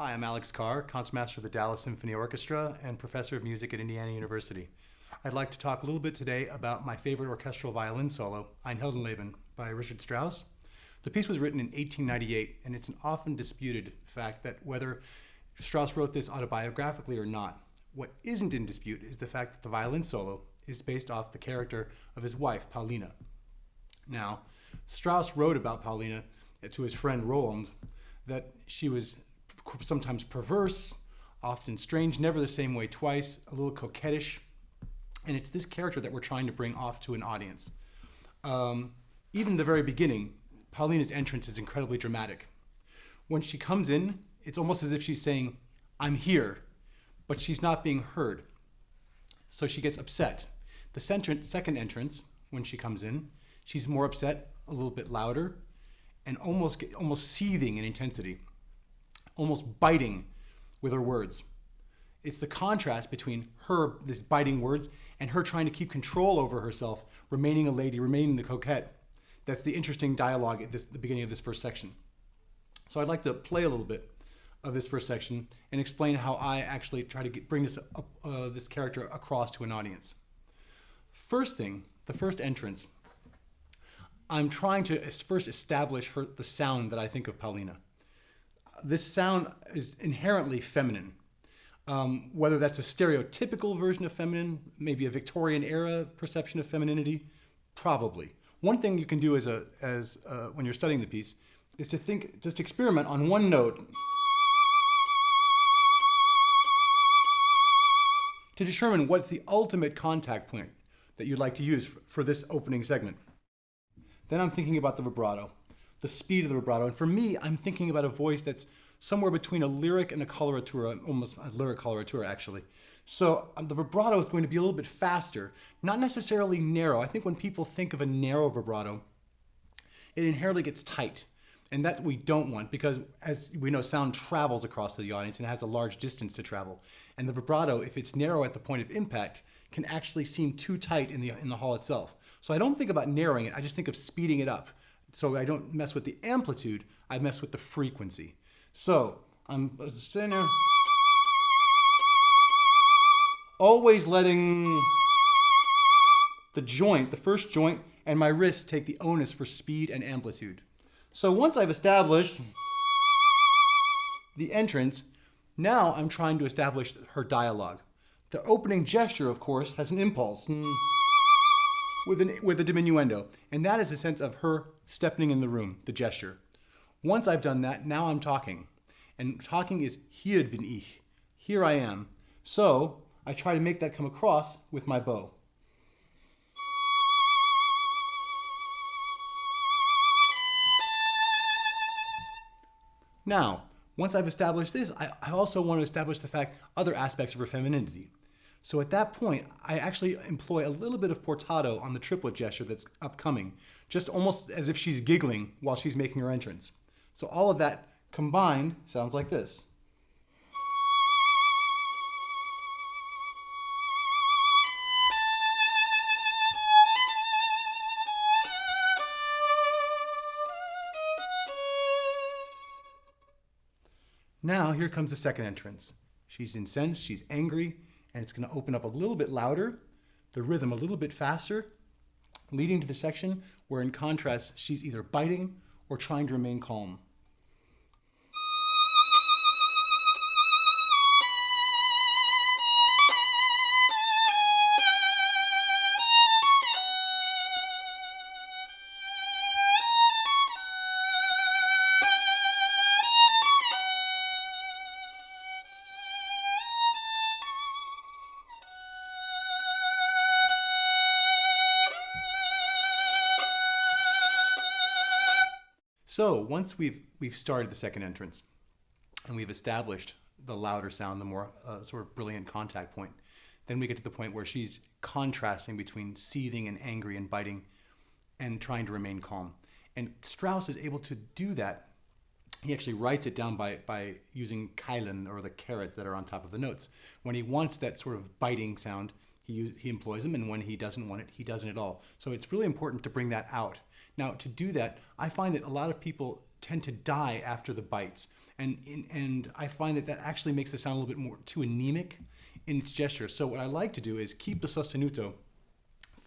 Hi, I'm Alex Kerr, Concertmaster of the Dallas Symphony Orchestra and Professor of Music at Indiana University. I'd like to talk a little bit today about my favorite orchestral violin solo, Ein Heldenleben, by Richard Strauss. The piece was written in 1898, and it's an often disputed fact that whether Strauss wrote this autobiographically or not, what isn't in dispute is the fact that the violin solo is based off the character of his wife, Pauline. Now, Strauss wrote about Pauline to his friend Roland that she was sometimes perverse, often strange, never the same way twice, a little coquettish. And it's this character that we're trying to bring off to an audience. Even in the very beginning, Pauline's entrance is incredibly dramatic. When she comes in, it's almost as if she's saying, "I'm here," but she's not being heard. So she gets upset. The second entrance, when she comes in, she's more upset, a little bit louder, and almost seething in intensity, almost biting with her words. It's the contrast between her, these biting words, and her trying to keep control over herself, remaining a lady, remaining the coquette. That's the interesting dialogue at the beginning of this first section. So I'd like to play a little bit of this first section and explain how I actually try to bring this character across to an audience. First thing, the first entrance, I'm trying to first establish the sound that I think of Pauline. This sound is inherently feminine. Whether that's a stereotypical version of feminine, maybe a Victorian era perception of femininity, probably. One thing you can do when you're studying the piece is to just experiment on one note to determine what's the ultimate contact point that you'd like to use for this opening segment. Then I'm thinking about the vibrato, the speed of the vibrato. And for me, I'm thinking about a voice that's somewhere between a lyric and a coloratura, almost a lyric coloratura, actually. So the vibrato is going to be a little bit faster, not necessarily narrow. I think when people think of a narrow vibrato, it inherently gets tight. And that we don't want, because as we know, sound travels across to the audience and has a large distance to travel. And the vibrato, if it's narrow at the point of impact, can actually seem too tight in the hall itself. So I don't think about narrowing it, I just think of speeding it up. So I don't mess with the amplitude, I mess with the frequency. So I'm always letting the first joint, and my wrists take the onus for speed and amplitude. So once I've established the entrance, now I'm trying to establish her dialogue. The opening gesture, of course, has an impulse with a diminuendo, and that is a sense of her stepping in the room, the gesture. Once I've done that, now I'm talking. And talking is hier bin ich, here I am. So I try to make that come across with my bow. Now, once I've established this, I also want to establish the fact other aspects of her femininity. So at that point, I actually employ a little bit of portato on the triplet gesture that's upcoming, just almost as if she's giggling while she's making her entrance. So all of that combined sounds like this. Now here comes the second entrance. She's incensed, she's angry, and it's going to open up a little bit louder, the rhythm a little bit faster, leading to the section where in contrast she's either biting or trying to remain calm. So once we've started the second entrance and we've established the louder sound, the more sort of brilliant contact point, then we get to the point where she's contrasting between seething and angry and biting and trying to remain calm. And Strauss is able to do that. He actually writes it down by using Violin, or the carets that are on top of the notes. When he wants that sort of biting sound, he employs them, and when he doesn't want it, he doesn't at all. So it's really important to bring that out. Now, to do that, I find that a lot of people tend to die after the bites. And I find that actually makes the sound a little bit more too anemic in its gesture. So what I like to do is keep the sostenuto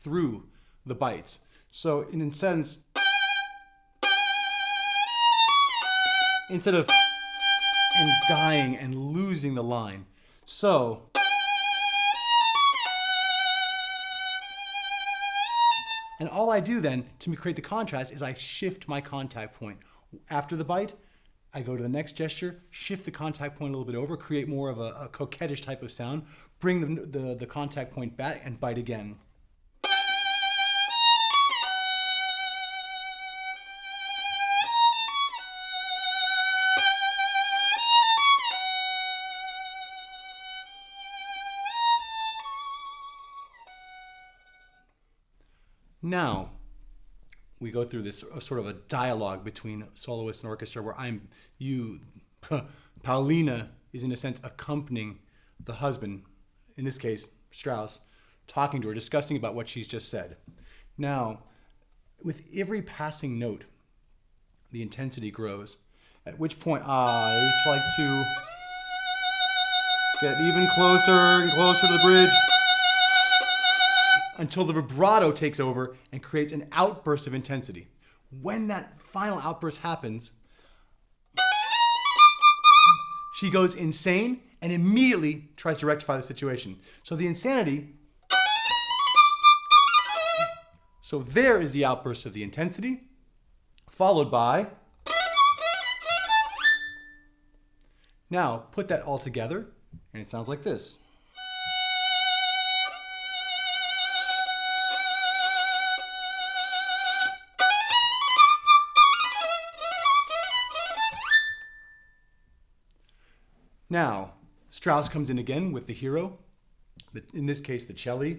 through the bites. So in a sense, instead of and dying and losing the line. So and all I do then to create the contrast is I shift my contact point. After the bite, I go to the next gesture, shift the contact point a little bit over, create more of a coquettish type of sound, bring the contact point back and bite again. Now, we go through this sort of a dialogue between soloist and orchestra where Pauline is in a sense accompanying the husband, in this case, Strauss, talking to her, discussing about what she's just said. Now, with every passing note, the intensity grows, at which point I like to get even closer and closer to the bridge until the vibrato takes over and creates an outburst of intensity. When that final outburst happens, she goes insane and immediately tries to rectify the situation. So the insanity, so there is the outburst of the intensity, followed by, now put that all together, and it sounds like this. Now, Strauss comes in again with the hero, in this case the cello,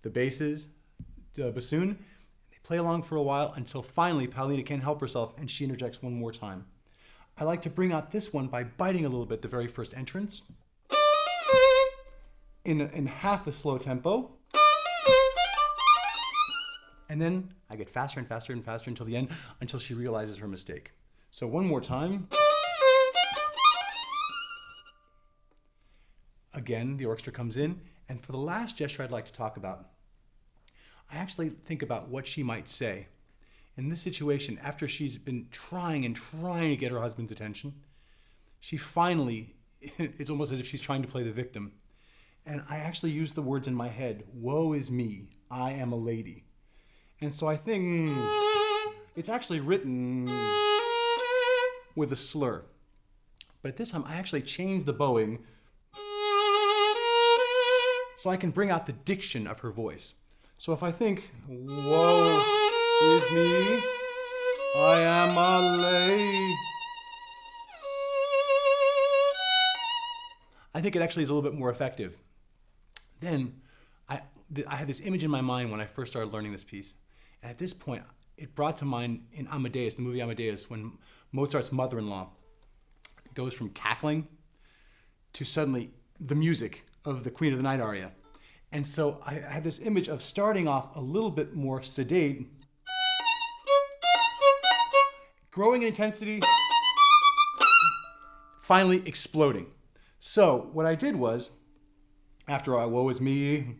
the basses, the bassoon. They play along for a while until finally Pauline can't help herself and she interjects one more time. I like to bring out this one by biting a little bit the very first entrance in half a slow tempo. And then I get faster and faster and faster until the end, until she realizes her mistake. So one more time. Again, the orchestra comes in, and for the last gesture I'd like to talk about, I actually think about what she might say. In this situation, after she's been trying and trying to get her husband's attention, she finally, it's almost as if she's trying to play the victim. And I actually use the words in my head, woe is me, I am a lady. And so I think it's actually written with a slur. But at this time, I actually changed the bowing so I can bring out the diction of her voice. So if I think, woe is me, I am a lady, I think it actually is a little bit more effective. Then I had this image in my mind when I first started learning this piece. And at this point, it brought to mind in Amadeus, the movie Amadeus, when Mozart's mother-in-law goes from cackling to suddenly the music of the Queen of the Night aria. And so I had this image of starting off a little bit more sedate, growing in intensity, finally exploding. So what I did was, after woe is me,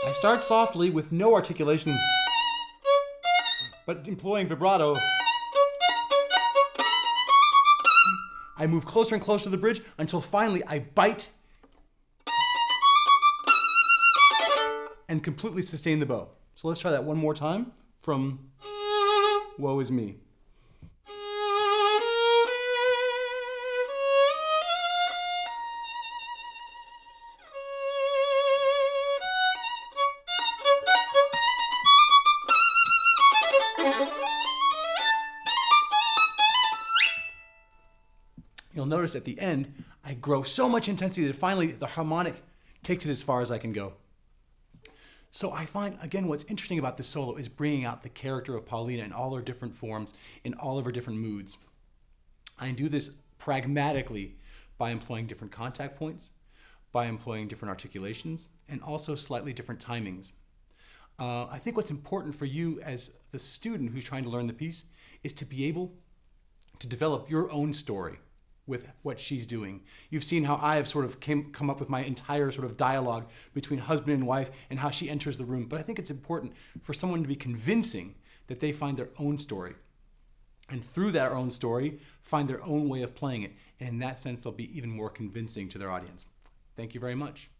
I start softly with no articulation, but employing vibrato. I move closer and closer to the bridge until finally I bite and completely sustain the bow. So let's try that one more time from woe is me. You'll notice at the end, I grow so much intensity that finally the harmonic takes it as far as I can go. So I find, again, what's interesting about this solo is bringing out the character of Pauline in all her different forms, in all of her different moods. I do this pragmatically by employing different contact points, by employing different articulations, and also slightly different timings. I think what's important for you as the student who's trying to learn the piece is to be able to develop your own story with what she's doing. You've seen how I have sort of come up with my entire sort of dialogue between husband and wife and how she enters the room. But I think it's important for someone to be convincing that they find their own story. And through that own story, find their own way of playing it. And in that sense, they'll be even more convincing to their audience. Thank you very much.